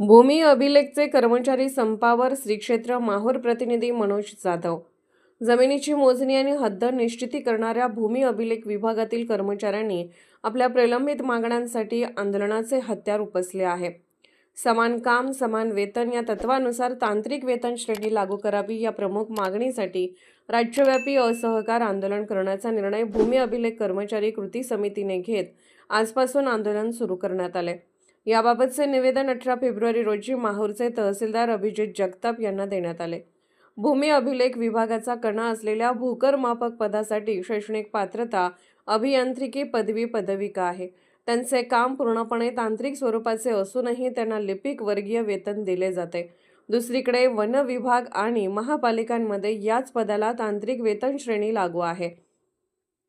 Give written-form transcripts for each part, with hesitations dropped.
भूमी अभिलेखचे कर्मचारी संपावर. श्री क्षेत्र माहूर प्रतिनिधी मनोज जाधव. जमिनीची मोजणी आणि हद्द निश्चिती करणाऱ्या भूमी अभिलेख विभागातील कर्मचाऱ्यांनी आपल्या प्रलंबित मागण्यांसाठी आंदोलनाचे हत्यार उपसले आहे. समान काम समान वेतन या तत्वानुसार तांत्रिक वेतन श्रेणी लागू करावी या प्रमुख मागणीसाठी राज्यव्यापी असहकार आंदोलन करण्याचा निर्णय भूमी अभिलेख कर्मचारी कृती समितीने घेत आजपासून आंदोलन सुरू करण्यात आले. याबाबतचे निवेदन 18 फेब्रुवारी रोजी माहूरचे तहसीलदार अभिजित जगताप यांना देण्यात आले. भूमी अभिलेख विभागाचा कणा असलेल्या भूकर मापक पदासाठी शैक्षणिक पात्रता अभियांत्रिकी पदवी पदविका आहे. त्यांचे काम पूर्णपणे तांत्रिक स्वरूपाचे असूनही त्यांना लिपिक वर्गीय वेतन दिले जाते. दुसरीकडे वन विभाग आणि महापालिकांमध्ये याच पदाला तांत्रिक वेतन श्रेणी लागू आहे.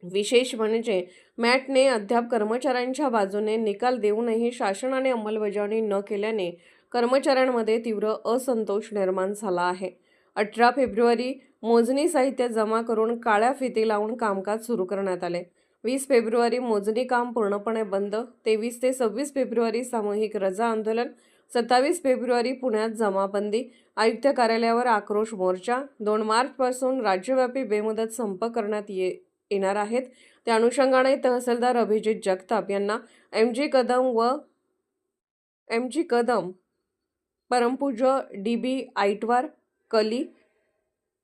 विशेष म्हणजे मॅटने अद्याप कर्मचाऱ्यांच्या बाजूने निकाल देऊनही शासनाने अंमलबजावणी न केल्याने कर्मचाऱ्यांमध्ये तीव्र असंतोष निर्माण झाला आहे. 18 फेब्रुवारी मोजणी साहित्य जमा करून काळ्या फिती लावून कामकाज सुरू करण्यात आले. 20 फेब्रुवारी मोजणी काम पूर्णपणे बंद. 23 ते 26 फेब्रुवारी सामूहिक रजा आंदोलन. 27 फेब्रुवारी पुण्यात जमाबंदी. आयुक्त कार्यालयावर आक्रोश मोर्चा. 2 मार्चपासून राज्यव्यापी बेमुदत संप करण्यात येणार आहेत. त्या अनुषंगाने तहसीलदार अभिजित जगताप यांना एम.जी. कदम, परमपूज्य डी.बी. आईटवार, कली,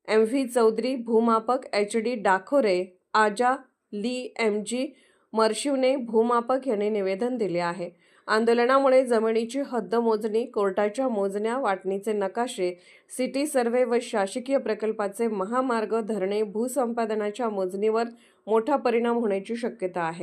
एम.व्ही. चौधरी, भूमापक एच.डी. डाखोरे, आजा, ली, एम.जी. मरशिवने, भूमापक यांनी निवेदन दिले आहे. आंदोलनामुळे जमिनीची हद्द मोजणी, कोर्टाच्या मोजण्या, वाटणीचे नकाशे, सिटी सर्व्हे व शासकीय प्रकल्पाचे महामार्ग, धरणे, भूसंपादनाच्या मोजणीवर मोठा परिणाम होण्याची शक्यता आहे.